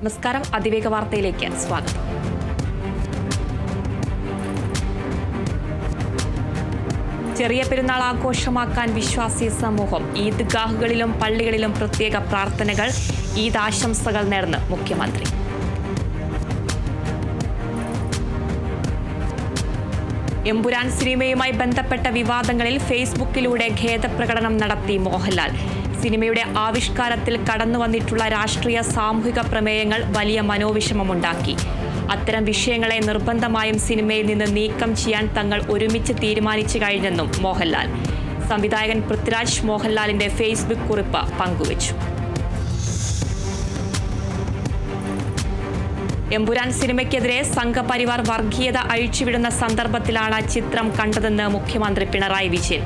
നമസ്കാരം. അതിവേഗ വാർത്തയിലേക്ക് സ്വാഗതം. ചെറിയ പെരുന്നാൾ ആഘോഷമാക്കാൻ വിശ്വാസി സമൂഹം. ഈദ്ഗാഹുകളിലും പള്ളികളിലും പ്രത്യേക പ്രാർത്ഥനകൾ. ഈദ് ആശംസകൾ നേർന്ന് മുഖ്യമന്ത്രി. എമ്പുരാൻ സിനിമയുമായി ബന്ധപ്പെട്ട വിവാദങ്ങളിൽ ഫേസ്ബുക്കിലൂടെ ഖേദപ്രകടനം നടത്തി മോഹൻലാൽ. സിനിമയുടെ ആവിഷ്കാരത്തിൽ കടന്നുവന്നിട്ടുള്ള രാഷ്ട്രീയ സാമൂഹിക പ്രമേയങ്ങൾ വലിയ മനോവിഷമമുണ്ടാക്കി. അത്തരം വിഷയങ്ങളെ നിർബന്ധമായും സിനിമയിൽ നിന്ന് നീക്കം ചെയ്യാൻ തങ്ങൾ ഒരുമിച്ച് തീരുമാനിച്ചു കഴിഞ്ഞെന്നും മോഹൻലാൽ. സംവിധായകൻ പൃഥ്വിരാജ് മോഹൻലാലിന്റെ ഫേസ്ബുക്ക് കുറിപ്പ് പങ്കുവച്ചു. എമ്പുരാൻ സിനിമയ്ക്കെതിരെ സംഘപരിവാർ വർഗീയത അഴിച്ചുവിടുന്ന സന്ദർഭത്തിലാണ് ചിത്രം കണ്ടതെന്ന് മുഖ്യമന്ത്രി പിണറായി വിജയൻ.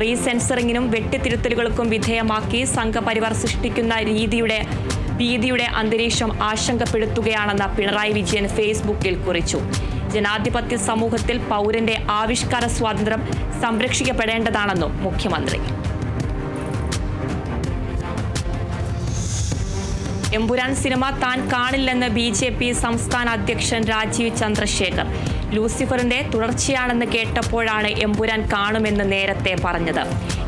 റീസെൻസറിങ്ങിനും വെട്ടിത്തിരുത്തലുകൾക്കും വിധേയമാക്കി സംഘപരിവാർ സൃഷ്ടിക്കുന്ന ഭീതിയുടെ അന്തരീക്ഷം ആശങ്കപ്പെടുത്തുകയാണെന്ന് പിണറായി വിജയൻ ഫേസ്ബുക്കിൽ കുറിച്ചു. ജനാധിപത്യ സമൂഹത്തിൽ പൗരന്റെ ആവിഷ്കാര സ്വാതന്ത്ര്യം സംരക്ഷിക്കപ്പെടേണ്ടതാണെന്നും മുഖ്യമന്ത്രി. എമ്പുരാൻ സിനിമ താൻ കാണില്ലെന്ന് BJP സംസ്ഥാന അധ്യക്ഷൻ രാജീവ് ചന്ദ്രശേഖർ. ലൂസിഫറിന്റെ തുടർച്ചയാണെന്ന് കേട്ടപ്പോഴാണ് എമ്പുരാൻ കാണുമെന്ന് നേരത്തെ പറഞ്ഞത്.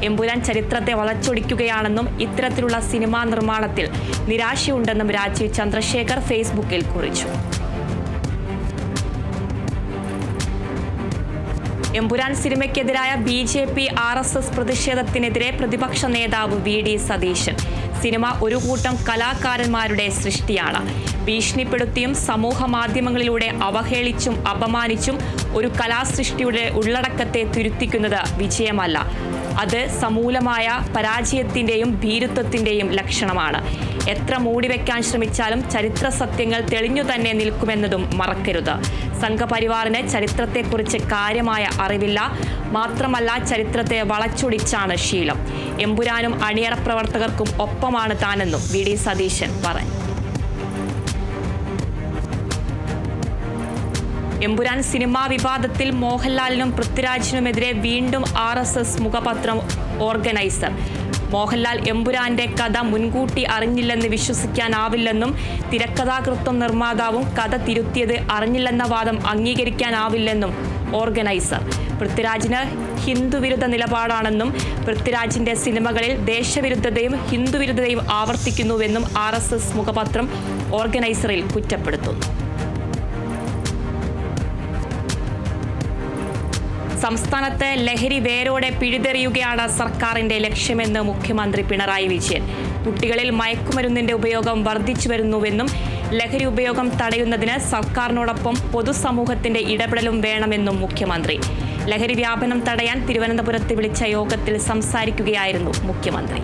എമ്പുരാൻ ചരിത്രത്തെ വളച്ചൊടിക്കുകയാണെന്നും ഇത്തരത്തിലുള്ള സിനിമാ നിർമ്മാണത്തിൽ നിരാശയുണ്ടെന്നും രാജീവ് ചന്ദ്രശേഖർ ഫേസ്ബുക്കിൽ കുറിച്ചു. എമ്പുരാൻ സിനിമയ്ക്കെതിരായ BJP RSS പ്രതിഷേധത്തിനെതിരെ പ്രതിപക്ഷ നേതാവ് VD സതീശൻ. സിനിമ ഒരു കൂട്ടം കലാകാരന്മാരുടെ സൃഷ്ടിയാണ്. ഭീഷണിപ്പെടുത്തിയും സമൂഹ മാധ്യമങ്ങളിലൂടെ അവഹേളിച്ചും അപമാനിച്ചും ഒരു കലാസൃഷ്ടിയുടെ ഉള്ളടക്കത്തെ തിരുത്തിക്കുന്നത് വിജയമല്ല. അത് സമൂലമായ പരാജയത്തിന്റെയും ഭീരുത്വത്തിന്റെയും ലക്ഷണമാണ്. എത്ര മൂടിവെക്കാൻ ശ്രമിച്ചാലും ചരിത്ര സത്യങ്ങൾ തെളിഞ്ഞു തന്നെ നിൽക്കുമെന്നതും മറക്കരുത്. സംഘപരിവാറിന് ചരിത്രത്തെക്കുറിച്ച് കാര്യമായ അറിവില്ല. മാത്രമല്ല, ചരിത്രത്തെ വളച്ചൊടിച്ചാണ് ശീലം. എമ്പുരാനും അണിയറ പ്രവർത്തകർക്കും ഒപ്പമാണ് താനെന്നും VD സതീശൻ പറഞ്ഞു. എമ്പുരാൻ സിനിമാ വിവാദത്തിൽ മോഹൻലാലിനും പൃഥ്വിരാജിനുമെതിരെ വീണ്ടും RSS മുഖപത്രം ഓർഗനൈസർ. മോഹൻലാൽ എമ്പുരാന്റെ കഥ മുൻകൂട്ടി അറിഞ്ഞില്ലെന്ന് വിശ്വസിക്കാനാവില്ലെന്നും തിരക്കഥാകൃത്തും നിർമ്മാതാവും കഥ തിരുത്തിയത് അറിഞ്ഞില്ലെന്ന വാദം അംഗീകരിക്കാനാവില്ലെന്നും ഓർഗനൈസർ. പൃഥ്വിരാജിന് ഹിന്ദുവിരുദ്ധ നിലപാടാണെന്നും പൃഥ്വിരാജിന്റെ സിനിമകളിൽ ദേശവിരുദ്ധതയും ഹിന്ദുവിരുദ്ധതയും ആവർത്തിക്കുന്നുവെന്നും RSS മുഖപത്രം ഓർഗനൈസറിൽ കുറ്റപ്പെടുത്തുന്നു. സംസ്ഥാനത്ത് ലഹരി വേരോടെ പിഴുതെറിയുകയാണ് സർക്കാരിന്റെ ലക്ഷ്യമെന്ന് മുഖ്യമന്ത്രി പിണറായി വിജയൻ. കുട്ടികളിൽ മയക്കുമരുന്നിന്റെ ഉപയോഗം വർദ്ധിച്ചു വരുന്നുവെന്നും ലഹരി ഉപയോഗം തടയുന്നതിന് സർക്കാരിനോടൊപ്പം പൊതുസമൂഹത്തിന്റെ ഇടപെടലും വേണമെന്നും മുഖ്യമന്ത്രി. ലഹരി വ്യാപനം തടയാൻ തിരുവനന്തപുരത്ത് വിളിച്ച യോഗത്തിൽ സംസാരിക്കുകയായിരുന്നു മുഖ്യമന്ത്രി.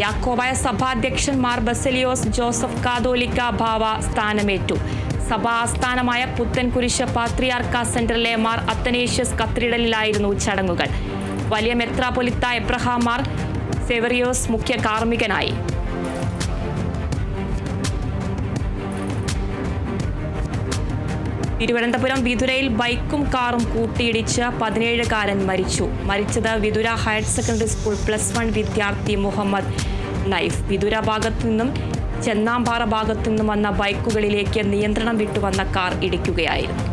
യാക്കോബായ സഭാധ്യക്ഷൻ മാർ ബസേലിയോസ് ജോസഫ് കാതോലിക്ക ബാവ സ്ഥാനമേറ്റു. സഭാ ആസ്ഥാനമായ പുത്തൻകുരിശ് പാത്രിയാർക്ക സെന്ററിലെ മാർ അത്തനേഷ്യസ് കത്തീഡ്രലിലായിരുന്നു ചടങ്ങുകൾ. വലിയ മെത്രാപ്പൊലിത്ത എബ്രഹാം മാർ സെവറിയോസ് മുഖ്യ കാർമ്മികനായി. തിരുവനന്തപുരം വിതുരയിൽ ബൈക്കും കാറും കൂട്ടിയിടിച്ച് 17കാരൻ മരിച്ചു. മരിച്ചത് വിതുര ഹയർ സെക്കൻഡറി സ്കൂൾ +1 വിദ്യാർത്ഥി മുഹമ്മദ് നൈഫ്. വിതുര ഭാഗത്തു നിന്നും ചെന്നാമ്പാറ ഭാഗത്തു നിന്നും വന്ന ബൈക്കുകളിലേക്ക് നിയന്ത്രണം വിട്ടുവന്ന കാർ ഇടിക്കുകയായിരുന്നു.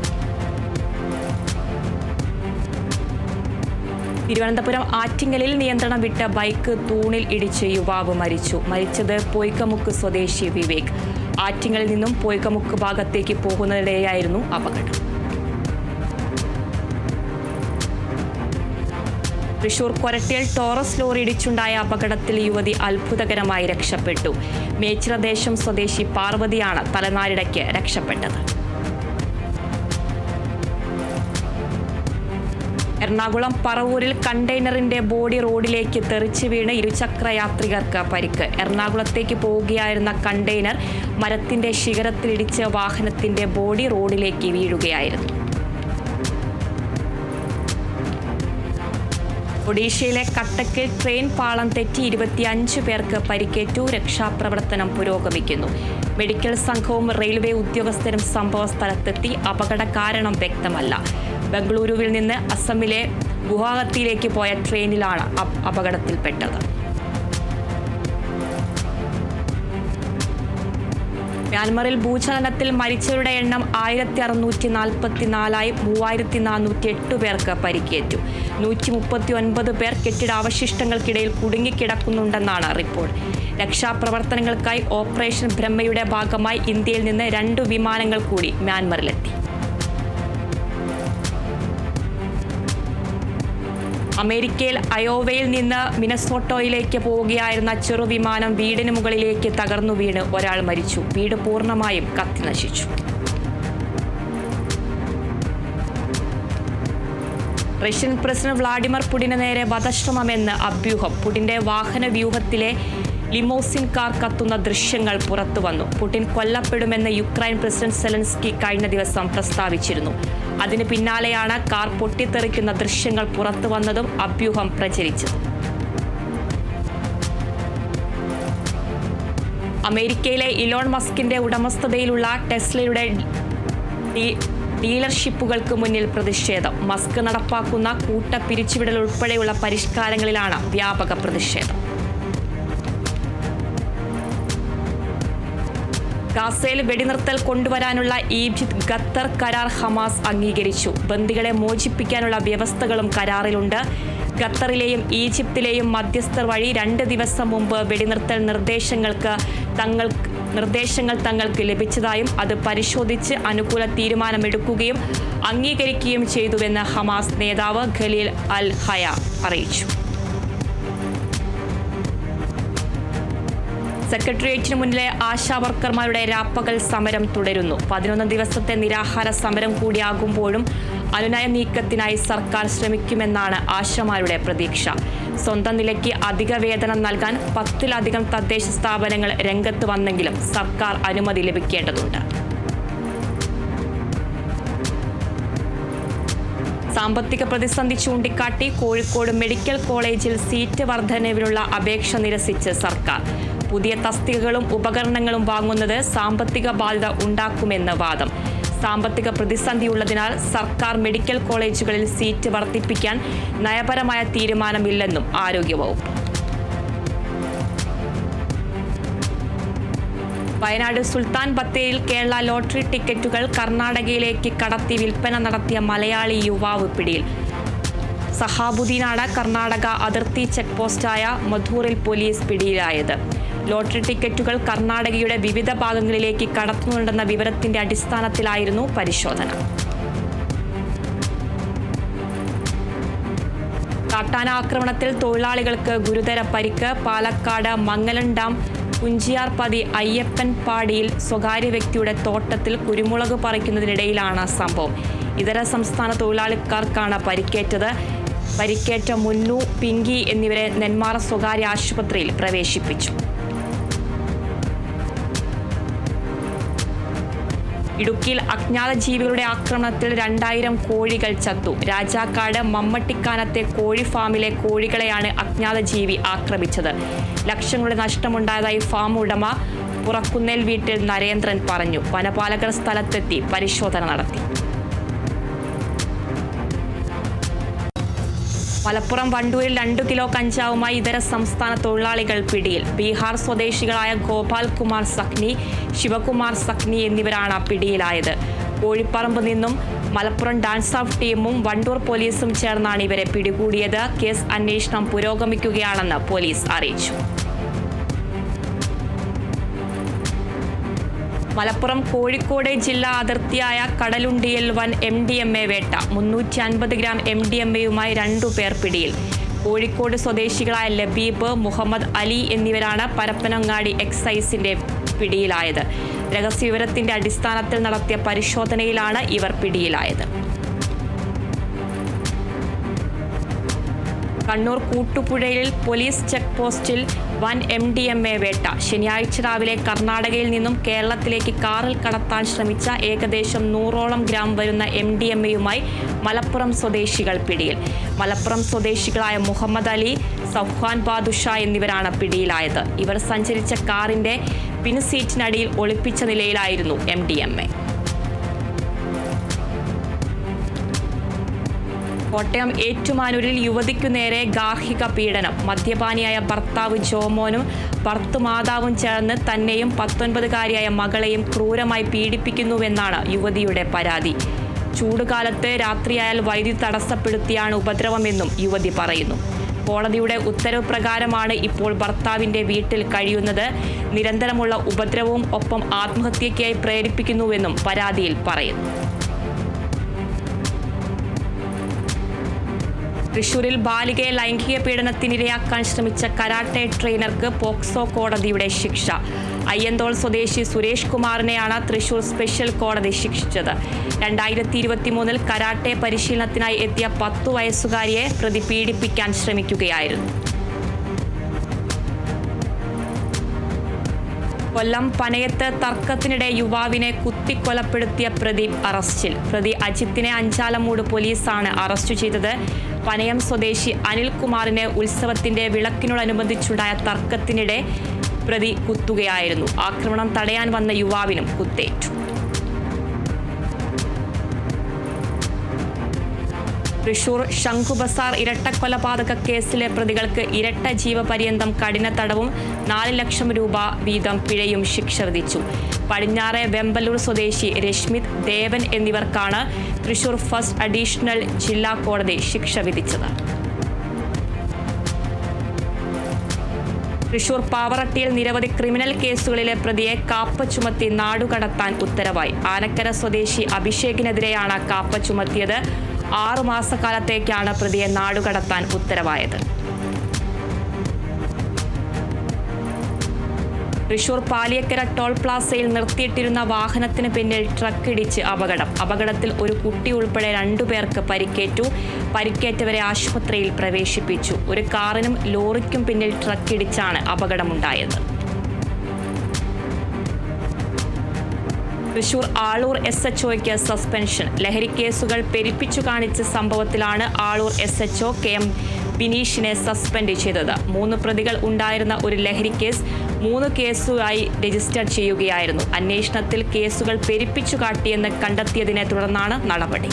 തിരുവനന്തപുരം ആറ്റിങ്ങലിൽ നിയന്ത്രണം വിട്ട ബൈക്ക് തൂണിൽ ഇടിച്ച് യുവാവ് മരിച്ചു. മരിച്ചത് പൊയ്ക്കമുക്ക് സ്വദേശി വിവേക്. ആറ്റിങ്ങലിൽ നിന്നും പൊയ്ക്കമുക്ക് ഭാഗത്തേക്ക് പോകുന്നതിനിടെയായിരുന്നു അപകടം. തൃശൂർ കൊരട്ടിയിൽ ടോറസ് ലോറി ഇടിച്ചുണ്ടായ അപകടത്തിൽ യുവതി അത്ഭുതകരമായി രക്ഷപ്പെട്ടു. മേച്ചിറദേശം സ്വദേശി പാർവതിയാണ് തലനാരിടയ്ക്ക് രക്ഷപ്പെട്ടത്. എറണാകുളം പറവൂരിൽ കണ്ടെയ്നറിന്റെ ബോഡി റോഡിലേക്ക് തെറിച്ചു വീണ് ഇരുചക്ര യാത്രികർക്ക് പരിക്ക്. എറണാകുളത്തേക്ക് പോവുകയായിരുന്ന കണ്ടെയ്നർ മരത്തിന്റെ ശിഖരത്തിലിടിച്ച് വാഹനത്തിന്റെ ബോഡി റോഡിലേക്ക് വീഴുകയായിരുന്നു. ഒഡീഷയിലെ കട്ടക്കിൽ ട്രെയിൻ പാളം തെറ്റി 25 പേർക്ക് പരിക്കേറ്റു. രക്ഷാപ്രവർത്തനം പുരോഗമിക്കുന്നു. മെഡിക്കൽ സംഘവും റെയിൽവേ ഉദ്യോഗസ്ഥരും സംഭവ സ്ഥലത്തെത്തി. അപകട കാരണം വ്യക്തമല്ല. ബംഗളൂരുവിൽ നിന്ന് അസമിലെ ഗുവാഹത്തിയിലേക്ക് പോയ ട്രെയിനിലാണ് അപകടത്തിൽപ്പെട്ടത്. മ്യാൻമറിൽ ഭൂചലനത്തിൽ മരിച്ചവരുടെ എണ്ണം 1644 3408 പേർക്ക് പരിക്കേറ്റു. 139 പേർ കെട്ടിടാവശിഷ്ടങ്ങൾക്കിടയിൽ കുടുങ്ങിക്കിടക്കുന്നുണ്ടെന്നാണ് റിപ്പോർട്ട്. രക്ഷാപ്രവർത്തനങ്ങൾക്കായി ഓപ്പറേഷൻ ബ്രഹ്മയുടെ ഭാഗമായി ഇന്ത്യയിൽ നിന്ന് 2 വിമാനങ്ങൾ കൂടി മ്യാൻമറിലെത്തി. അമേരിക്കയിൽ അയോവയിൽ നിന്ന് മിനസോട്ടോയിലേക്ക് പോവുകയായിരുന്ന ചെറുവിമാനം വീടിന് മുകളിലേക്ക് തകർന്നു വീണ് ഒരാൾ മരിച്ചു. വീട് പൂർണ്ണമായും കത്തിനശിച്ചു. റഷ്യൻ പ്രസിഡന്റ് വ്ളാഡിമിർ പുടിന് നേരെ വധശ്രമമെന്ന് അഭ്യൂഹം. പുടിന്റെ വാഹന വ്യൂഹത്തിലെ ലിമോസിൻ കാർ കത്തുന്ന ദൃശ്യങ്ങൾ പുറത്തുവന്നു. പുടിൻ കൊല്ലപ്പെടുമെന്ന് യുക്രൈൻ പ്രസിഡന്റ് സെലൻസ്കി കഴിഞ്ഞ ദിവസം പ്രസ്താവിച്ചിരുന്നു. അതിന് പിന്നാലെയാണ് കാർ പൊട്ടിത്തെറിക്കുന്ന ദൃശ്യങ്ങൾ പുറത്തുവന്നതും അഭ്യൂഹം പ്രചരിച്ചത്. അമേരിക്കയിലെ ഇലോൺ മസ്കിന്റെ ഉടമസ്ഥതയിലുള്ള ടെസ്ലയുടെ ഡീലർഷിപ്പുകൾക്ക് മുന്നിൽ പ്രതിഷേധം. മസ്ക് നടപ്പാക്കുന്ന കൂട്ട പിരിച്ചുവിടൽ ഉൾപ്പെടെയുള്ള പരിഷ്കാരങ്ങളിലാണ് വ്യാപക പ്രതിഷേധം. ഗാസയിൽ വെടിനിർത്തൽ കൊണ്ടുവരാനുള്ള ഈജിപ്ത് ഖത്തർ കരാർ ഹമാസ് അംഗീകരിച്ചു. ബന്ദികളെ മോചിപ്പിക്കാനുള്ള വ്യവസ്ഥകളും കരാറിലുണ്ട്. ഖത്തറിലെയും ഈജിപ്തിലെയും മധ്യസ്ഥർ വഴി 2 ദിവസം മുമ്പ് വെടിനിർത്തൽ നിർദ്ദേശങ്ങൾ തങ്ങൾക്ക് ലഭിച്ചതായും അത് പരിശോധിച്ച് അനുകൂല തീരുമാനമെടുക്കുകയും അംഗീകരിക്കുകയും ചെയ്തുവെന്ന് ഹമാസ് നേതാവ് ഖലീൽ അൽ ഹയ അറിയിച്ചു. സെക്രട്ടേറിയറ്റിന് മുന്നിലെ ആശാവർക്കർമാരുടെ രാപ്പകൽ സമരം തുടരുന്നു. 11 ദിവസത്തെ നിരാഹാര സമരം കൂടിയാകുമ്പോഴും അനുനയ നീക്കത്തിനായി സർക്കാർ ശ്രമിക്കുമെന്നാണ് ആശമാരുടെ പ്രതീക്ഷ. സ്വന്തം നിലയ്ക്ക് അധിക വേതനം നൽകാൻ 10-ലധികം തദ്ദേശ സ്ഥാപനങ്ങൾ രംഗത്ത് വന്നെങ്കിലും സർക്കാർ അനുമതി ലഭിക്കേണ്ടതുണ്ട്. സാമ്പത്തിക പ്രതിസന്ധി ചൂണ്ടിക്കാട്ടി കോഴിക്കോട് മെഡിക്കൽ കോളേജിൽ സീറ്റ് വർധനവിനുള്ള അപേക്ഷ നിരസിച്ച് സർക്കാർ. പുതിയ തസ്തികകളും ഉപകരണങ്ങളും വാങ്ങുന്നത് സാമ്പത്തിക ബാധ്യത ഉണ്ടാക്കുമെന്ന് വാദം. സാമ്പത്തിക പ്രതിസന്ധിയുള്ളതിനാൽ സർക്കാർ മെഡിക്കൽ കോളേജുകളിൽ സീറ്റ് വർദ്ധിപ്പിക്കാൻ നയപരമായ തീരുമാനമില്ലെന്നും ആരോഗ്യവകുപ്പ്. വയനാട് സുൽത്താൻ ബത്തേരിയിൽ കേരള ലോട്ടറി ടിക്കറ്റുകൾ കർണാടകയിലേക്ക് കടത്തി വിൽപ്പന നടത്തിയ മലയാളി യുവാവ് പിടിയിൽ. സഹാബുദ്ദീനാണ് കർണാടക അതിർത്തി ചെക്ക് പോസ്റ്റായ മധൂറിൽ പോലീസ് പിടിയിലായത്. ലോട്ടറി ടിക്കറ്റുകൾ കർണാടകയുടെ വിവിധ ഭാഗങ്ങളിലേക്ക് കടത്തുന്നുണ്ടെന്ന വിവരത്തിന്റെ അടിസ്ഥാനത്തിലായിരുന്നു പരിശോധന. കാട്ടാന ആക്രമണത്തിൽ തൊഴിലാളികൾക്ക് ഗുരുതര പരിക്ക്. പാലക്കാട് മംഗലം ഡാം കുഞ്ചിയാർപതി അയ്യപ്പൻപാടിയിൽ സ്വകാര്യ വ്യക്തിയുടെ തോട്ടത്തിൽ കുരുമുളക് പറിക്കുന്നതിനിടയിലാണ് സംഭവം. ഇതര സംസ്ഥാന തൊഴിലാളിക്കാർക്കാണ് പരിക്കേറ്റത്. പരിക്കേറ്റ മുന്നു, പിങ്കി എന്നിവരെ നെന്മാറ സ്വകാര്യ ആശുപത്രിയിൽ പ്രവേശിപ്പിച്ചു. ഇടുക്കിയിൽ അജ്ഞാത ജീവികളുടെ ആക്രമണത്തിൽ 2000 കോഴികൾ ചത്തു. രാജാക്കാട് മമ്മട്ടിക്കാനത്തെ കോഴി ഫാമിലെ കോഴികളെയാണ് അജ്ഞാത ജീവി ആക്രമിച്ചത്. ലക്ഷങ്ങളുടെ നഷ്ടമുണ്ടായതായി ഫാം ഉടമ പുറക്കുന്നേൽ വീട്ടിൽ നരേന്ദ്രൻ പറഞ്ഞു. വനപാലകർ സ്ഥലത്തെത്തി പരിശോധന നടത്തി. മലപ്പുറം വണ്ടൂരിൽ 2 കിലോ കഞ്ചാവുമായി ഇതര സംസ്ഥാന തൊഴിലാളികൾ പിടിയിൽ. ബീഹാർ സ്വദേശികളായ ഗോപാൽ കുമാർ സക്നി, ശിവകുമാർ സക്നി എന്നിവരാണ് പിടിയിലായത്. കോഴിപ്പറമ്പ് നിന്നും മലപ്പുറം ഡാൻസ് ഓഫ് ടീമും വണ്ടൂർ പോലീസും ചേർന്നാണ് ഇവരെ പിടികൂടിയത്. കേസ് അന്വേഷണം പുരോഗമിക്കുകയാണെന്ന് പോലീസ് അറിയിച്ചു. മലപ്പുറം കോഴിക്കോട് ജില്ലാ അതിർത്തിയായ കടലുണ്ടിയിൽ വൻ MDMA വേട്ട. 350 ഗ്രാം MDMAയുമായി 2 പേർ പിടിയിൽ. കോഴിക്കോട് സ്വദേശികളായ ലബീബ്, മുഹമ്മദ് അലി എന്നിവരാണ് പരപ്പനങ്ങാടി എക്സൈസിന്റെ പിടിയിലായത്. രഹസ്യവിവരത്തിന്റെ അടിസ്ഥാനത്തിൽ നടത്തിയ പരിശോധനയിലാണ് ഇവർ പിടിയിലായത്. കണ്ണൂർ കൂട്ടുപുഴയിൽ പോലീസ് ചെക്ക് പോസ്റ്റിൽ വൻ MDMA വേട്ട. ശനിയാഴ്ച രാവിലെ കർണാടകയിൽ നിന്നും കേരളത്തിലേക്ക് കാറിൽ കടത്താൻ ശ്രമിച്ച ഏകദേശം 100ഓളം ഗ്രാം വരുന്ന MDMAയുമായി മലപ്പുറം സ്വദേശികൾ പിടിയിൽ. മലപ്പുറം സ്വദേശികളായ മുഹമ്മദ് അലി, സഫ്വാൻ ബാദുഷ എന്നിവരാണ് പിടിയിലായത്. ഇവർ സഞ്ചരിച്ച കാറിന്റെ പിൻസീറ്റിനടിയിൽ ഒളിപ്പിച്ച നിലയിലായിരുന്നു MDMA. കോട്ടയം ഏറ്റുമാനൂരിൽ യുവതിക്കു നേരെ ഗാർഹിക പീഡനം. മദ്യപാനിയായ ഭർത്താവ് ജോമോനും ഭർത്തൃമാതാവും ചേർന്ന് തന്നെയും 19-കാരിയായ മകളെയും ക്രൂരമായി പീഡിപ്പിക്കുന്നുവെന്നാണ് യുവതിയുടെ പരാതി. ചൂടുകാലത്ത് രാത്രിയായാൽ വൈദ്യുതി തടസ്സപ്പെടുത്തിയാണ് ഉപദ്രവമെന്നും യുവതി പറയുന്നു. കോടതിയുടെ ഉത്തരവ് പ്രകാരമാണ് ഇപ്പോൾ ഭർത്താവിന്റെ വീട്ടിൽ കഴിയുന്നത്. നിരന്തരമുള്ള ഉപദ്രവവും ഒപ്പം ആത്മഹത്യയ്ക്കായി പ്രേരിപ്പിക്കുന്നുവെന്നും പരാതിയിൽ പറയുന്നു. തൃശൂരിൽ ബാലികയെ ലൈംഗിക പീഡനത്തിനിരയാക്കാൻ ശ്രമിച്ച കരാട്ടെ ട്രെയിനർക്ക് പോക്സോ കോടതിയുടെ ശിക്ഷ. അയ്യന്തോൾ സ്വദേശി സുരേഷ് കുമാറിനെയാണ് തൃശൂർ സ്പെഷ്യൽ കോടതി ശിക്ഷിച്ചത്. 2023 കരാട്ടെ പരിശീലനത്തിനായി എത്തിയ 10 വയസ്സുകാരിയെ പ്രതി പീഡിപ്പിക്കാൻ ശ്രമിക്കുകയായിരുന്നു. കൊല്ലം പനയത്ത് തർക്കത്തിനിടെ യുവാവിനെ കുത്തിക്കൊലപ്പെടുത്തിയ പ്രതി അറസ്റ്റിൽ. പ്രതി അജിത്തിനെ അഞ്ചാലമൂട് പോലീസാണ് അറസ്റ്റ് ചെയ്തത്. പനയം സ്വദേശി അനിൽകുമാറിനെ ഉത്സവത്തിന്റെ വിളക്കിനോടനുബന്ധിച്ചുണ്ടായ തർക്കത്തിനിടെ പ്രതി കുത്തുകയായിരുന്നു. ആക്രമണം തടയാൻ വന്ന യുവാവിനും കുത്തേറ്റു. തൃശൂർ ശംഖുബസാർ ഇരട്ടക്കൊലപാതക കേസിലെ പ്രതികൾക്ക് ഇരട്ട ജീവപര്യന്തം കഠിന തടവും 4 ലക്ഷം രൂപ വീതം പിഴയും ശിക്ഷ വിധിച്ചു. പടിഞ്ഞാറെ വെമ്പലൂർ സ്വദേശി രശ്മിത് ദേവൻ എന്നിവർക്കാണ് തൃശൂർ ഫസ്റ്റ് അഡീഷണൽ ജില്ലാ കോടതി ശിക്ഷ വിധിച്ചത്. തൃശൂർ പാവറട്ടിയിൽ നിരവധി ക്രിമിനൽ കേസുകളിലെ പ്രതിയെ കാപ്പ ചുമത്തി നാടുകടത്താൻ ഉത്തരവായി. ആനക്കര സ്വദേശി അഭിഷേകിനെതിരെയാണ് കാപ്പ ചുമത്തിയത്. 6 മാസക്കാലത്തേക്കാണ് പ്രതിയെ നാടുകടത്താൻ ഉത്തരവായത്. തൃശൂർ പാലിയക്കര ടോൾ പ്ലാസയിൽ നിർത്തിയിട്ടിരുന്ന വാഹനത്തിന് പിന്നിൽ ട്രക്കിടിച്ച് അപകടം. അപകടത്തിൽ ഒരു കുട്ടി ഉൾപ്പെടെ 2 പേർക്ക് പരിക്കേറ്റു. പരിക്കേറ്റവരെ ആശുപത്രിയിൽ പ്രവേശിപ്പിച്ചു. ഒരു കാറിനും ലോറിക്കും പിന്നിൽ ട്രക്കിടിച്ചാണ് അപകടമുണ്ടായത്. തൃശൂർ ആളൂർ SHOയ്ക്ക് സസ്പെൻഷൻ. ലഹരി കേസുകൾ പെരുപ്പിച്ചു കാണിച്ച സംഭവത്തിലാണ് ആളൂർ SHO KM ബിനീഷിനെ സസ്പെൻഡ് ചെയ്തത്. 3 പ്രതികൾ ഉണ്ടായിരുന്ന ഒരു ലഹരി കേസ് 3 കേസുമായി രജിസ്റ്റർ ചെയ്യുകയായിരുന്നു. അന്വേഷണത്തിൽ കേസുകൾ പെരുപ്പിച്ചു കാട്ടിയെന്ന് കണ്ടെത്തിയതിനെ തുടർന്നാണ് നടപടി.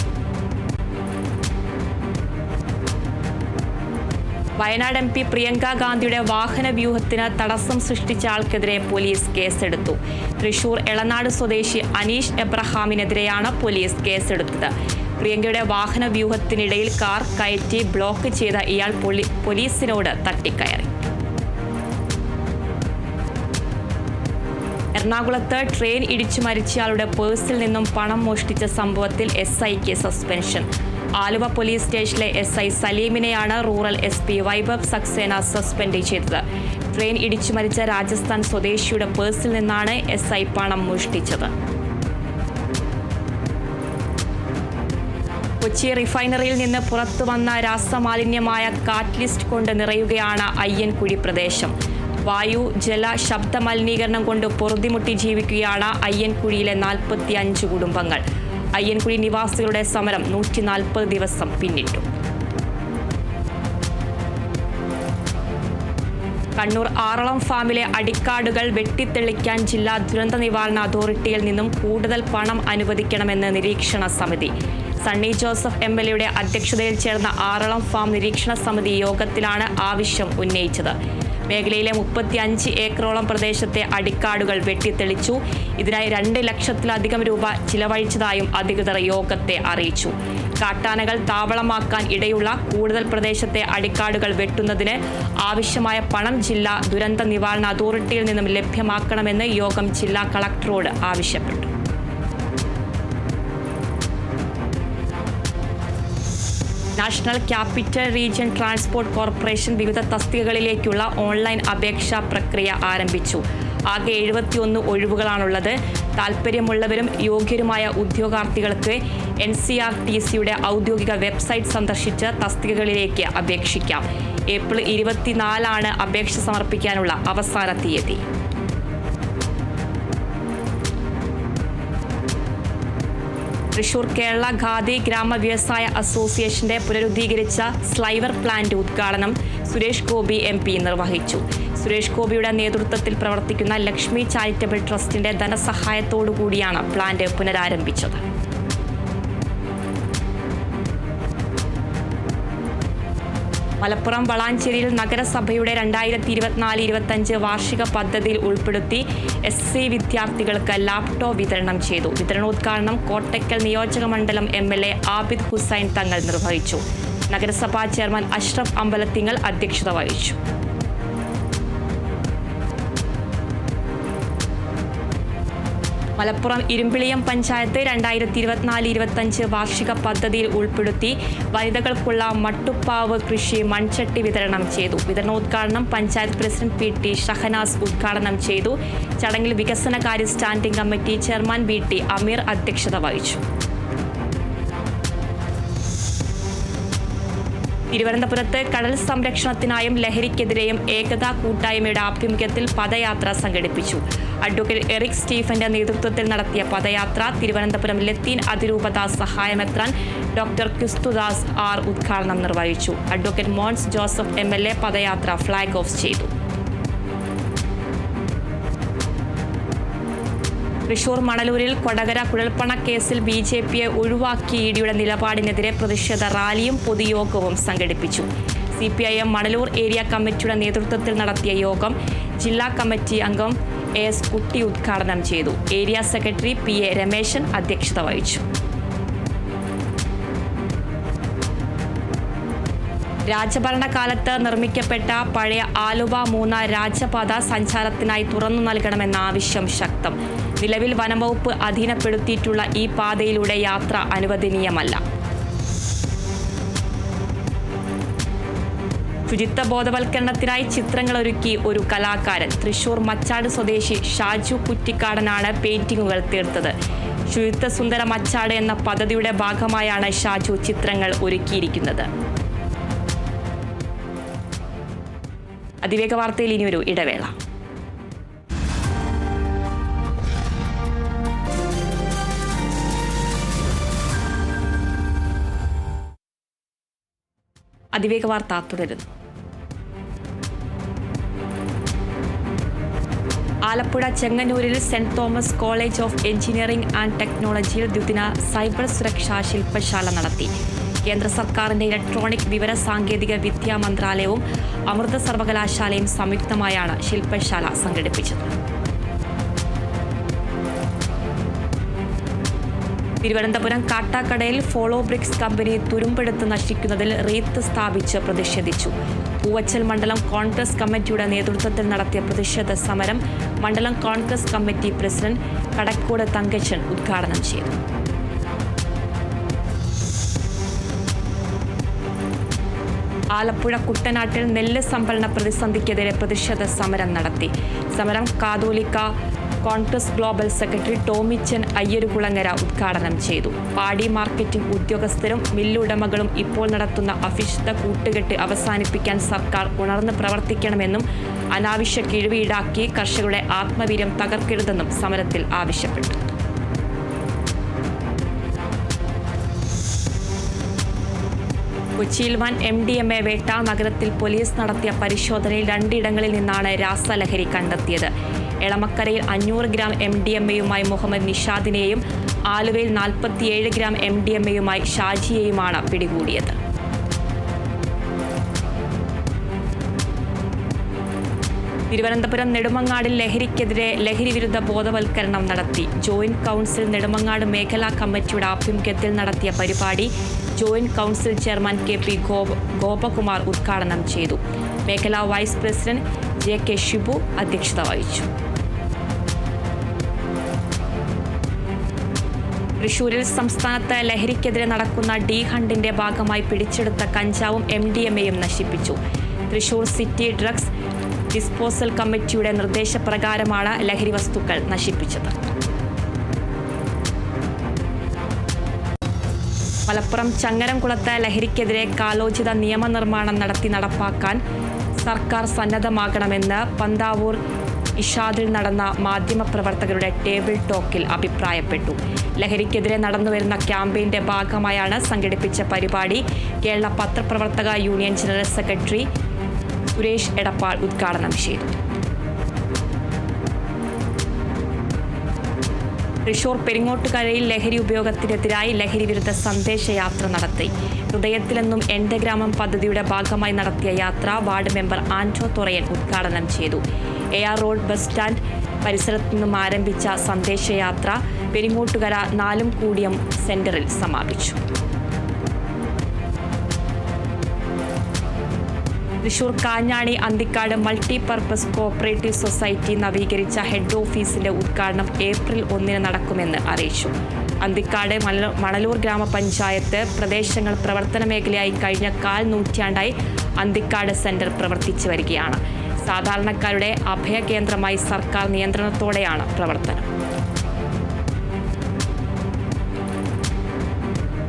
വയനാട് MP പ്രിയങ്ക ഗാന്ധിയുടെ വാഹന വ്യൂഹത്തിന് തടസ്സം സൃഷ്ടിച്ച ആൾക്കെതിരെ പോലീസ് കേസെടുത്തു. തൃശൂർ എളനാട് സ്വദേശി അനീഷ് എബ്രഹാമിനെതിരെയാണ് പോലീസ് കേസെടുത്തത്. പ്രിയങ്കയുടെ വാഹന വ്യൂഹത്തിനിടയിൽ കാർ കയറ്റി ബ്ലോക്ക് ചെയ്ത ഇയാൾ പോലീസിനോട് തട്ടിക്കയറി. എറണാകുളത്ത് ട്രെയിൻ ഇടിച്ചു മരിച്ചയാളുടെ പേഴ്സിൽ നിന്നും പണം മോഷ്ടിച്ച സംഭവത്തിൽ SIക്ക് സസ്പെൻഷൻ. ആലുവ പോലീസ് സ്റ്റേഷനിലെ SI സലീമിനെയാണ് rural SP Vaibhav Saxena suspend ചെയ്തത്. ട്രെയിൻ ഇടിച്ചു മരിച്ച രാജസ്ഥാൻ സ്വദേശിയുടെ പേഴ്സിൽ നിന്നാണ് SI പണം മോഷ്ടിച്ചത്. കൊച്ചി റിഫൈനറിയിൽ നിന്ന് പുറത്തു വന്ന രാസമാലിന്യമായ കാറ്റലിസ്റ്റ് കൊണ്ട് നിറയുകയാണ് അയ്യൻകുഴി പ്രദേശം. വായു, ജല, ശബ്ദ മലിനീകരണം കൊണ്ട് പൊറുതിമുട്ടി ജീവിക്കുകയാണ് അയ്യൻകുഴിയിലെ 45 കുടുംബങ്ങൾ. അയ്യൻകുഴി നിവാസികളുടെ സമരം 140 ദിവസം പിന്നിട്ടു. കണ്ണൂർ ആറളം ഫാമിലെ അടിക്കാടുകൾ വെട്ടിത്തെളിക്കാൻ ജില്ലാ ദുരന്ത നിവാരണ അതോറിറ്റിയിൽ നിന്നും കൂടുതൽ പണം അനുവദിക്കണമെന്ന് നിരീക്ഷണ സമിതി. സണ്ണി ജോസഫ് MLAയുടെ അധ്യക്ഷതയിൽ ചേർന്ന ആറളം ഫാം നിരീക്ഷണ സമിതി യോഗത്തിലാണ് ആവശ്യം ഉന്നയിച്ചത്. മേഖലയിലെ 35 ഏക്കറോളം പ്രദേശത്തെ അടിക്കാടുകൾ വെട്ടിത്തെളിച്ചു. ഇതിനായി 2 ലക്ഷത്തിലധികം രൂപ ചിലവഴിച്ചതായും അധികൃതർ യോഗത്തെ അറിയിച്ചു. കാട്ടാനകൾ താവളമാക്കാൻ ഇടയുള്ള കൂടുതൽ പ്രദേശത്തെ അടിക്കാടുകൾ വെട്ടുന്നതിന് ആവശ്യമായ പണം ജില്ലാ ദുരന്ത നിവാരണ അതോറിറ്റിയിൽ നിന്നും ലഭ്യമാക്കണമെന്ന് യോഗം ജില്ലാ കളക്ടറോട് ആവശ്യപ്പെട്ടു. National capital region transport corporation വിവിധ തസ്തികകളിലേക്കുള്ള ഓൺലൈൻ അപേക്ഷാ പ്രക്രിയ ആരംഭിച്ചു. ആകെ 71 ഒഴിവുകളാണുള്ളത്. താൽപ്പര്യമുള്ളവരും യോഗ്യരുമായ ഉദ്യോഗാർത്ഥികൾക്ക് NCRTCയുടെ ഔദ്യോഗിക വെബ്സൈറ്റ് സന്ദർശിച്ച് തസ്തികകളിലേക്ക് അപേക്ഷിക്കാം. ഏപ്രിൽ 24 അപേക്ഷ സമർപ്പിക്കാനുള്ള അവസാന തീയതി. തൃശൂർ കേരള ഖാദി ഗ്രാമ വ്യവസായ അസോസിയേഷന്റെ പുനരുദ്ധീകരിച്ച സ്ലൈവർ പ്ലാന്റ് ഉദ്ഘാടനം സുരേഷ് ഗോപി MP നിർവഹിച്ചു. സുരേഷ് ഗോപിയുടെ നേതൃത്വത്തിൽ പ്രവർത്തിക്കുന്ന ലക്ഷ്മി ചാരിറ്റബിൾ ട്രസ്റ്റിന്റെ ധനസഹായത്തോടുകൂടിയാണ് പ്ലാന്റ് പുനരാരംഭിച്ചത്. മലപ്പുറം വളാഞ്ചേരിയിൽ നഗരസഭയുടെ 2024-25 വാർഷിക പദ്ധതിയിൽ ഉൾപ്പെടുത്തി SC വിദ്യാർത്ഥികൾക്ക് ലാപ്ടോപ്പ് വിതരണം ചെയ്തു. വിതരണോദ്ഘാടനം കോട്ടയ്ക്കൽ നിയോജകമണ്ഡലം MLA ആബിദ് ഹുസൈൻ തങ്ങൾ നിർവഹിച്ചു. നഗരസഭാ ചെയർമാൻ അഷ്റഫ് അമ്പലത്തിങ്ങൽ അധ്യക്ഷത വഹിച്ചു. മലപ്പുറം ഇരുമ്പിളിയം പഞ്ചായത്ത് 2024-25 വാർഷിക പദ്ധതിയിൽ ഉൾപ്പെടുത്തി വനിതകൾക്കുള്ള മട്ടുപ്പാവ് കൃഷി മൺചട്ടി വിതരണം ചെയ്തു. വിതരണോദ്ഘാടനം പഞ്ചായത്ത് പ്രസിഡന്റ് PT ഷഹനാസ് ഉദ്ഘാടനം ചെയ്തു. ചടങ്ങിൽ വികസനകാര്യ സ്റ്റാൻഡിംഗ് കമ്മിറ്റി ചെയർമാൻ VT അമീർ അധ്യക്ഷത വഹിച്ചു. തിരുവനന്തപുരത്ത് കടൽ സംരക്ഷണത്തിനായും ലഹരിക്കെതിരെയും ഏകതാ കൂട്ടായ്മയുടെ ആഭിമുഖ്യത്തിൽ പദയാത്ര സംഘടിപ്പിച്ചു. അഡ്വക്കേറ്റ് എറിക് സ്റ്റീഫന്റെ നേതൃത്വത്തിൽ നടത്തിയ പദയാത്ര തിരുവനന്തപുരം ലത്തീൻ അതിരൂപത സഹായമെത്രാൻ ഡോക്ടർ ക്രിസ്തുദാസ് R ഉദ്ഘാടനം നിർവഹിച്ചു. അഡ്വക്കേറ്റ് മോൻസ് ജോസഫ് MLA പദയാത്ര ഫ്ളാഗ് ഓഫ് ചെയ്തു. തൃശൂർ മണലൂരിൽ കൊടകര കുഴൽപ്പണ കേസിൽ BJPയെ ഒഴിവാക്കിയ EDയുടെ നിലപാടിനെതിരെ പ്രതിഷേധ റാലിയും പൊതുയോഗവും സംഘടിപ്പിച്ചു. CPIM മണലൂർ ഏരിയ കമ്മിറ്റിയുടെ നേതൃത്വത്തിൽ നടത്തിയ യോഗം ജില്ലാ കമ്മിറ്റി അംഗം AS കുട്ടി ഉദ്ഘാടനം ചെയ്തു. ഏരിയ സെക്രട്ടറി PA രമേശൻ അധ്യക്ഷത വഹിച്ചു. രാജഭരണകാലത്ത് നിർമ്മിക്കപ്പെട്ട പഴയ ആലുവ മൂന്ന രാജപാത സഞ്ചാരത്തിനായി തുറന്നു നൽകണമെന്ന ആവശ്യം ശക്തം. നിലവിൽ വനംവകുപ്പ് അധീനപ്പെടുത്തിയിട്ടുള്ള ഈ പാതയിലൂടെ യാത്ര അനുവദനീയമല്ല. ശുചിത്വ ബോധവൽക്കരണത്തിനായി ചിത്രങ്ങൾ ഒരുക്കി ഒരു കലാകാരൻ. തൃശൂർ മച്ചാട് സ്വദേശി ഷാജു കുറ്റിക്കാടനാണ് പെയിന്റിങ്ങുകൾ തീർത്തത്. ശുചിത്വ സുന്ദര മച്ചാട് എന്ന പദ്ധതിയുടെ ഭാഗമായാണ് ഷാജു ചിത്രങ്ങൾ ഒരുക്കിയിരിക്കുന്നത്. അതിവേഗ വാർത്തയിൽ ഇനിയൊരു ഇടവേള. അതിവേഗ വാർത്ത തുടരുന്നു. ആലപ്പുഴ ചെങ്ങന്നൂരിൽ saint Thomas college of engineering and ടെക്നോളജിയിൽ ദ്വിദിന സൈബർ സുരക്ഷാ ശില്പശാല നടത്തി. കേന്ദ്ര സർക്കാരിന്റെ ഇലക്ട്രോണിക് വിവര സാങ്കേതിക വിദ്യാ മന്ത്രാലയവും അമൃത സർവകലാശാലയും സംയുക്തമായാണ് ശില്പശാല സംഘടിപ്പിച്ചത്. തിരുവനന്തപുരം കാട്ടാക്കടയിൽ ഫോളോ ബ്രിക്സ് കമ്പനി തുരുമ്പെടുത്ത് നശിക്കുന്നതിൽ റീത്ത് സ്ഥാപിച്ച് പ്രതിഷേധിച്ചു. പൂവച്ചൽ മണ്ഡലം കോൺഗ്രസ് കമ്മിറ്റിയുടെ നേതൃത്വത്തിൽ നടത്തിയ പ്രതിഷേധ സമരം മണ്ഡലം കോൺഗ്രസ് കമ്മിറ്റി പ്രസിഡന്റ് കടക്കോട് തങ്കച്ചൻ ഉദ്ഘാടനം ചെയ്തു. ആലപ്പുഴ കുട്ടനാട്ടിൽ നെല്ല് സംഭരണ പ്രതിസന്ധിക്കെതിരെ പ്രതിഷേധ സമരം നടത്തി. സമരം കാതോലിക്ക കോൺഗ്രസ് ഗ്ലോബൽ സെക്രട്ടറി ടോമിച്ചൻ അയ്യരുകുളങ്ങര ഉദ്ഘാടനം ചെയ്തു. പാടി മാർക്കറ്റിംഗ് ഉദ്യോഗസ്ഥരും മില്ലുടമകളും ഇപ്പോൾ നടത്തുന്ന അവിശുദ്ധ കൂട്ടുകെട്ട് അവസാനിപ്പിക്കാൻ സർക്കാർ ഉണർന്ന് പ്രവർത്തിക്കണമെന്നും അനാവശ്യ കിഴിവ് ഈടാക്കി കർഷകരുടെ ആത്മവീര്യം തകർക്കരുതെന്നും സമരത്തിൽ ആവശ്യപ്പെട്ടു. കൊച്ചിയിൽ വൻ MDMA വേട്ട. നഗരത്തിൽ പോലീസ് നടത്തിയ പരിശോധനയിൽ 2 ഇടങ്ങളിൽ നിന്നാണ് രാസലഹരി കണ്ടെത്തിയത്. എളമക്കരയിൽ 500 ഗ്രാം MDMAയുമായി മുഹമ്മദ് നിഷാദിനെയും ആലുവയിൽ 47 ഗ്രാം MDMAയുമായി ഷാജിയെയുമാണ് പിടികൂടിയത്. തിരുവനന്തപുരം നെടുമങ്ങാടിൽ ലഹരിക്കെതിരെ ലഹരി വിരുദ്ധ ബോധവൽക്കരണം നടത്തി. ജോയിന്റ് കൗൺസിൽ നെടുമങ്ങാട് മേഖലാ കമ്മിറ്റിയുടെ ആഭിമുഖ്യത്തിൽ നടത്തിയ പരിപാടി joint council chairman KP Gopakumar ഉദ്ഘാടനം ചെയ്തു. മേഖലാ വൈസ് പ്രസിഡന്റ് JK ഷിബു അധ്യക്ഷത വഹിച്ചു. തൃശൂരിൽ സംസ്ഥാനത്ത് ലഹരിക്കെതിരെ നടക്കുന്ന ഡി ഹണ്ടിന്റെ ഭാഗമായി പിടിച്ചെടുത്ത കഞ്ചാവും MDMAയും നശിപ്പിച്ചു. തൃശൂർ സിറ്റി ഡ്രഗ്സ് ഡിസ്പോസൽ കമ്മിറ്റിയുടെ നിർദ്ദേശപ്രകാരമാണ് ലഹരി വസ്തുക്കൾ നശിപ്പിച്ചത്. മലപ്പുറം ചങ്ങരംകുളത്ത് ലഹരിക്കെതിരെ കാലോചിത നിയമനിർമ്മാണം നടപ്പാക്കാൻ സർക്കാർ സന്നദ്ധമാകണമെന്ന് പന്താവൂർ ഇഷാദിൽ നടന്ന മാധ്യമപ്രവർത്തകരുടെ ടേബിൾ ടോക്കിൽ അഭിപ്രായപ്പെട്ടു. ലഹരിക്കെതിരെ നടന്നുവരുന്ന ക്യാമ്പയിന്റെ ഭാഗമായാണ് സംഘടിപ്പിച്ച പരിപാടി. കേരള പത്രപ്രവർത്തക union general secretary Suresh Edappal ഉദ്ഘാടനം ചെയ്തു. തൃശൂർ പെരിങ്ങോട്ടുകരയിൽ ലഹരി ഉപയോഗത്തിനെതിരായി ലഹരി വിരുദ്ധ സന്ദേശയാത്ര നടത്തി. ഹൃദയത്തിലെന്നും എൻ്റെ ഗ്രാമം പദ്ധതിയുടെ ഭാഗമായി നടത്തിയ യാത്ര വാർഡ് മെമ്പർ ആന്റോ തുറയൻ ഉദ്ഘാടനം ചെയ്തു. AR റോഡ് ബസ് സ്റ്റാൻഡ് പരിസരത്തു നിന്നും ആരംഭിച്ച സന്ദേശയാത്ര പെരിങ്ങോട്ടുകര നാലുംകൂടിയം സെന്ററിൽ സമാപിച്ചു. Thrissur Kanjani Anthikad multipurpose cooperative society നവീകരിച്ച ഹെഡ് ഓഫീസിന്റെ ഉദ്ഘാടനം ഏപ്രിൽ 1 നടക്കുമെന്ന് അറിയിച്ചു. അന്തിക്കാട് മണലൂർ ഗ്രാമപഞ്ചായത്ത് പ്രദേശങ്ങൾ പ്രവർത്തന മേഖലയായി കഴിഞ്ഞ 1/4 നൂറ്റാണ്ടായി അന്തിക്കാട് സെന്റർ പ്രവർത്തിച്ചു വരികയാണ്. സാധാരണക്കാരുടെ അഭയകേന്ദ്രമായി സർക്കാർ നിയന്ത്രണത്തോടെയാണ് പ്രവർത്തനം.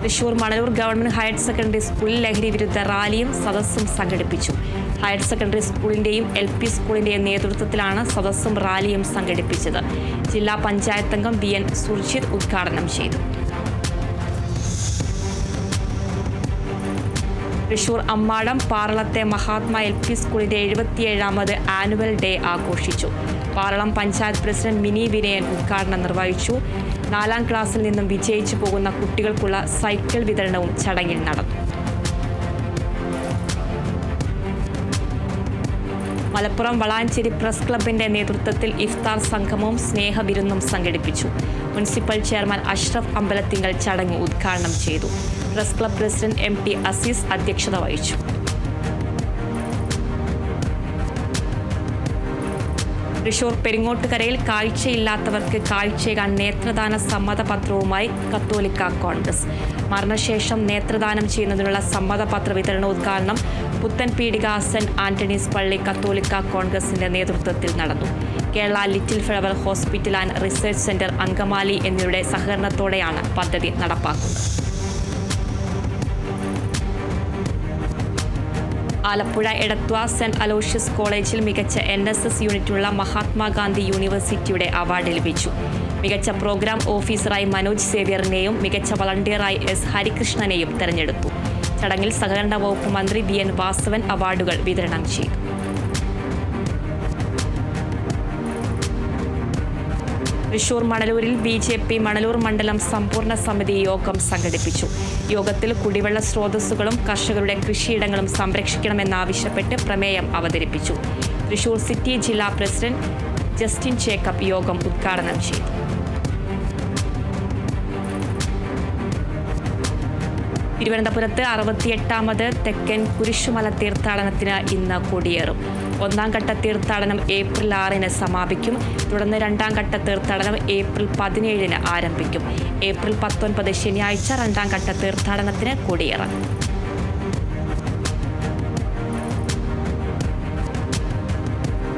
Thrissur Manalur government higher secondary സ്കൂളിൽ ലഹരി വിരുദ്ധ റാലിയും സദസ്സും സംഘടിപ്പിച്ചു. ഹയർ സെക്കൻഡറി സ്കൂളിന്റെയും LP സ്കൂളിന്റെയും നേതൃത്വത്തിലാണ് സദസ്സും റാലിയും സംഘടിപ്പിച്ചത്. ജില്ലാ പഞ്ചായത്ത് അംഗം BN സുർജിത് ഉദ്ഘാടനം ചെയ്തു. തൃശൂർ അമ്മാടം പാറളത്തെ മഹാത്മാ LP സ്കൂളിന്റെ 77ാമത് ആനുവൽ ഡേ ആഘോഷിച്ചു. പാറളം പഞ്ചായത്ത് പ്രസിഡന്റ് മിനി വിനയൻ ഉദ്ഘാടനം നിർവഹിച്ചു. 4ാം ക്ലാസ്സിൽ നിന്നും വിജയിച്ചു പോകുന്ന കുട്ടികൾക്കുള്ള സൈക്കിൾ വിതരണവും ചടങ്ങിൽ നടന്നു. മലപ്പുറം വളാഞ്ചേരി പ്രസ് ക്ലബിന്റെ നേതൃത്വത്തിൽ ഇഫ്താർ സംഗമവും സ്നേഹവിരുന്നും സംഘടിപ്പിച്ചു. മുനിസിപ്പൽ ചെയർമാൻ അഷ്റഫ് അമ്പലത്തിങ്കൽ ചടങ്ങ് ഉദ്ഘാടനം ചെയ്തു. Press club president MT Azeez അധ്യക്ഷത വഹിച്ചു. തൃശൂർ പെരിങ്ങോട്ടുകരയിൽ കാഴ്ചയില്ലാത്തവർക്ക് കാഴ്ചയേകാൻ നേത്രദാന സമ്മതപത്രവുമായി കത്തോലിക്ക കോൺഗ്രസ്. മരണശേഷം നേത്രദാനം ചെയ്യുന്നതിനുള്ള സമ്മതപത്ര വിതരണോദ്ഘാടനം പുത്തൻപീടിക സെന്റ് ആന്റണീസ് പള്ളി കത്തോലിക്ക കോൺഗ്രസിന്റെ നേതൃത്വത്തിൽ നടന്നു. Kerala little flower hospital and research centre Angamaly എന്നിവരുടെ സഹകരണത്തോടെയാണ് പദ്ധതി നടപ്പാക്കുന്നത്. ആലപ്പുഴ എടത്വ സെന്റ് അലോഷ്യസ് കോളേജിൽ മികച്ച NSS യൂണിറ്റുള്ള മഹാത്മാഗാന്ധി യൂണിവേഴ്സിറ്റിയുടെ അവാർഡ് ലഭിച്ചു. മികച്ച പ്രോഗ്രാം ഓഫീസറായി മനോജ് സേവ്യറിനെയും മികച്ച വളണ്ടിയറായി S ഹരികൃഷ്ണനെയും തെരഞ്ഞെടുത്തു. ചടങ്ങിൽ സഹകരണ വകുപ്പ് മന്ത്രി BN വാസവൻ അവാർഡുകൾ വിതരണം ചെയ്തു. തൃശൂർ മണലൂരിൽ BJP മണലൂർ മണ്ഡലം സമ്പൂർണ്ണ സമിതി യോഗം സംഘടിപ്പിച്ചു. യോഗത്തിൽ കുടിവെള്ള സ്രോതസ്സുകളും കർഷകരുടെ കൃഷിയിടങ്ങളും സംരക്ഷിക്കണമെന്നാവശ്യപ്പെട്ട് പ്രമേയം അവതരിപ്പിച്ചു. തൃശൂർ സിറ്റി ജില്ലാ പ്രസിഡന്റ് ജസ്റ്റിൻ ജേക്കബ് യോഗം ഉദ്ഘാടനം ചെയ്തു. തിരുവനന്തപുരത്ത് 68ാമത് തെക്കൻ കുരിശുമല തീർത്ഥാടനത്തിന് ഇന്ന് കൊടിയേറും. 1ാം ഘട്ട തീർത്ഥാടനം ഏപ്രിൽ 6 സമാപിക്കും. തുടർന്ന് 2ാം ഘട്ട തീർത്ഥാടനം ഏപ്രിൽ 17 ആരംഭിക്കും. ഏപ്രിൽ 19 ശനിയാഴ്ച 2ാം ഘട്ട തീർത്ഥാടനത്തിന് കൊടിയേറാം.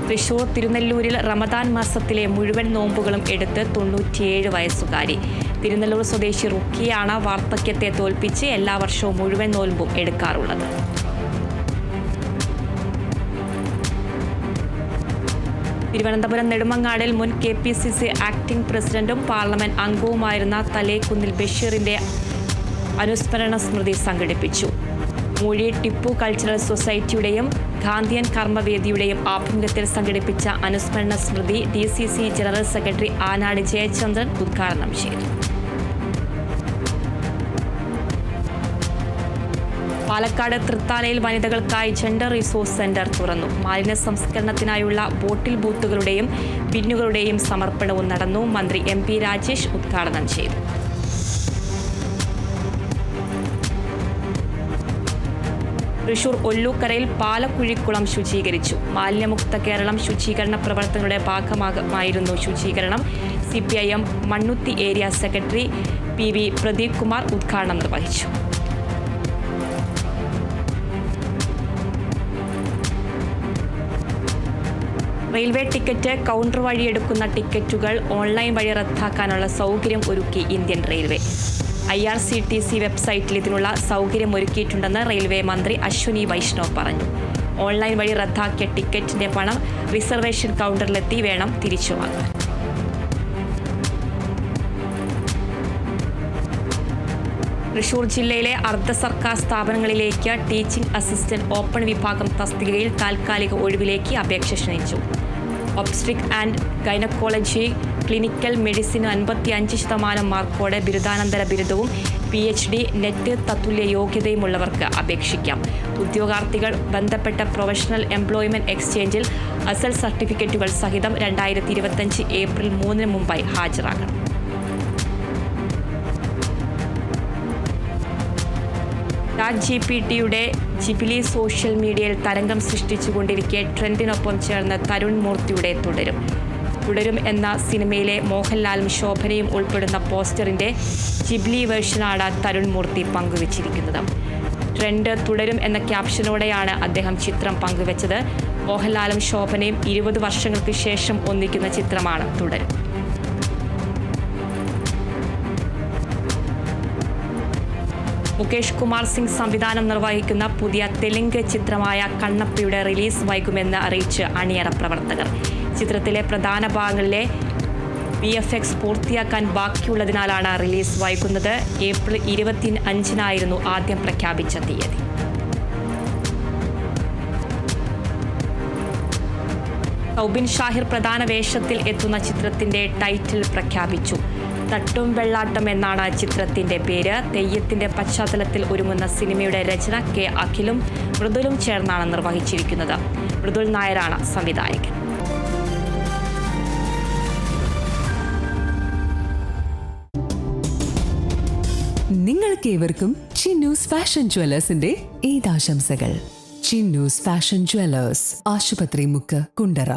തൃശൂർ തിരുനെല്ലൂരിൽ റമദാൻ മാസത്തിലെ മുഴുവൻ നോമ്പുകളും എടുത്ത് 97 വയസ്സുകാരി. തിരുനെല്ലൂർ സ്വദേശി റുക്കിയാണ് വാർദ്ധക്യത്തെ തോൽപ്പിച്ച് എല്ലാ വർഷവും മുഴുവൻ നോമ്പും എടുക്കാറുള്ളത്. തിരുവനന്തപുരം നെടുമങ്ങാടിൽ മുൻ KPCC ആക്ടിംഗ് പ്രസിഡന്റും പാർലമെന്റ് അംഗവുമായിരുന്ന തലേക്കുന്നിൽ ബഷീറിന്റെ അനുസ്മരണ സ്മൃതി സംഘടിപ്പിച്ചു. മൂഴി ടിപ്പു കൾച്ചറൽ സൊസൈറ്റിയുടെയും ഗാന്ധിയൻ കർമ്മവേദിയുടെയും ആഭിമുഖ്യത്തിൽ സംഘടിപ്പിച്ച അനുസ്മരണ സ്മൃതി DCC general secretary Anad Jayachandran ഉദ്ഘാടനം ചെയ്തു. പാലക്കാട് തൃത്താലയിൽ വനിതകൾക്കായി ജെൻഡർ റിസോഴ്സ് സെന്റർ തുറന്നു. മാലിന്യ സംസ്കരണത്തിനായുള്ള ബോട്ടിൽ ബൂത്തുകളുടെയും ബിന്നുകളുടെയും സമർപ്പണവും നടന്നു. മന്ത്രി MP രാജേഷ് ഉദ്ഘാടനം ചെയ്തു. തൃശൂർ ഒല്ലൂക്കരയിൽ പാലക്കുഴിക്കുളം ശുചീകരിച്ചു. മാലിന്യമുക്ത കേരളം ശുചീകരണ പ്രവർത്തനങ്ങളുടെ ഭാഗമായിരുന്നു ശുചീകരണം. CPIM Mannuthy area secretary PV Pradeep Kumar ഉദ്ഘാടനം നിർവഹിച്ചു. റെയിൽവേ ടിക്കറ്റ് കൗണ്ടർ വഴി എടുക്കുന്ന ടിക്കറ്റുകൾ ഓൺലൈൻ വഴി റദ്ദാക്കാനുള്ള സൗകര്യം ഒരുക്കി ഇന്ത്യൻ റെയിൽവേ. IRCTC വെബ്സൈറ്റിൽ ഇതിനുള്ള സൗകര്യം ഒരുക്കിയിട്ടുണ്ടെന്ന് റെയിൽവേ മന്ത്രി അശ്വിനി വൈഷ്ണവ് പറഞ്ഞു. ഓൺലൈൻ വഴി റദ്ദാക്കിയ ടിക്കറ്റിന്റെ പണം റിസർവേഷൻ കൗണ്ടറിലെത്തി വേണം തിരിച്ചു വാങ്ങാൻ. തൃശൂർ ജില്ലയിലെ അർദ്ധ സർക്കാർ സ്ഥാപനങ്ങളിലേക്ക് ടീച്ചിംഗ് അസിസ്റ്റന്റ് ഓപ്പൺ വിഭാഗം തസ്തികയിൽ താൽക്കാലിക ഒഴിവിലേക്ക് അപേക്ഷ ക്ഷണിച്ചു. ഒബ്സ്ട്രിക് ആൻഡ് ഗൈനക്കോളജി ക്ലിനിക്കൽ മെഡിസിന് 55% മാർക്കോടെ ബിരുദാനന്തര ബിരുദവും PhD നെറ്റ് തത്തുല്യ യോഗ്യതയുമുള്ളവർക്ക് അപേക്ഷിക്കാം. ഉദ്യോഗാർത്ഥികൾ ബന്ധപ്പെട്ട പ്രൊഫഷണൽ എംപ്ലോയ്മെന്റ് എക്സ്ചേഞ്ചിൽ അസൽ സർട്ടിഫിക്കറ്റുകൾ സഹിതം 2025 ഏപ്രിൽ 3 മുമ്പായി ഹാജരാകണം. ChatGPTയുടെ ജിബിലി സോഷ്യൽ മീഡിയയിൽ തരംഗം സൃഷ്ടിച്ചുകൊണ്ടിരിക്കെ ട്രെൻഡിനൊപ്പം ചേർന്ന് തരുൺ മൂർത്തിയുടെ തുടരും എന്ന സിനിമയിലെ മോഹൻലാലും ശോഭനയും ഉൾപ്പെടുന്ന പോസ്റ്ററിന്റെ ജിബ്ലി വേർഷനാണ് തരുൺ മൂർത്തി പങ്കുവച്ചിരിക്കുന്നത്. ട്രെൻഡ് തുടരും എന്ന ക്യാപ്ഷനോടെയാണ് അദ്ദേഹം ചിത്രം പങ്കുവച്ചത്. മോഹൻലാലും ശോഭനയും 20 വർഷങ്ങൾക്ക് ശേഷം ഒന്നിക്കുന്ന ചിത്രമാണ് തുടരും. മുകേഷ് കുമാർ സിംഗ് സംവിധാനം നിർവഹിക്കുന്ന പുതിയ തെലുങ്ക് ചിത്രമായ കണ്ണപ്പയുടെ റിലീസ് വൈകുമെന്ന് അറിയിച്ച് അണിയറ പ്രവർത്തകർ. ചിത്രത്തിലെ പ്രധാന ഭാഗങ്ങളിലെ VFX പൂർത്തിയാക്കാൻ ബാക്കിയുള്ളതിനാലാണ് റിലീസ് വൈകുന്നത്. ഏപ്രിൽ 25-നായിരുന്നു ആദ്യം പ്രഖ്യാപിച്ച തീയതി. സൗബിൻ ഷാഹിർ പ്രധാന വേഷത്തിൽ എത്തുന്ന ചിത്രത്തിന്റെ ടൈറ്റിൽ പ്രഖ്യാപിച്ചു. തട്ടും വെള്ളാട്ടം എന്നാണ് ചിത്രത്തിന്റെ പേര്. തെയ്യത്തിന്റെ പശ്ചാത്തലത്തിൽ ഒരുങ്ങുന്ന സിനിമയുടെ രചന K അഖിലും മൃദുലും ചേർന്നാണ് നിർവഹിച്ചിരിക്കുന്നത്. മൃദുൽ നായരാണ് സംവിധായകൻ. നിങ്ങൾക്കേവർക്കും ചിന്നൂസ് ഫാഷൻ ജ്വല്ലേഴ്സിന്റെ ഈദാശംസകൾ. ചിന്നൂസ് ഫാഷൻ ജ്വല്ലേഴ്സ്, ആശുപത്രി മുക്ക്, കുണ്ടറ.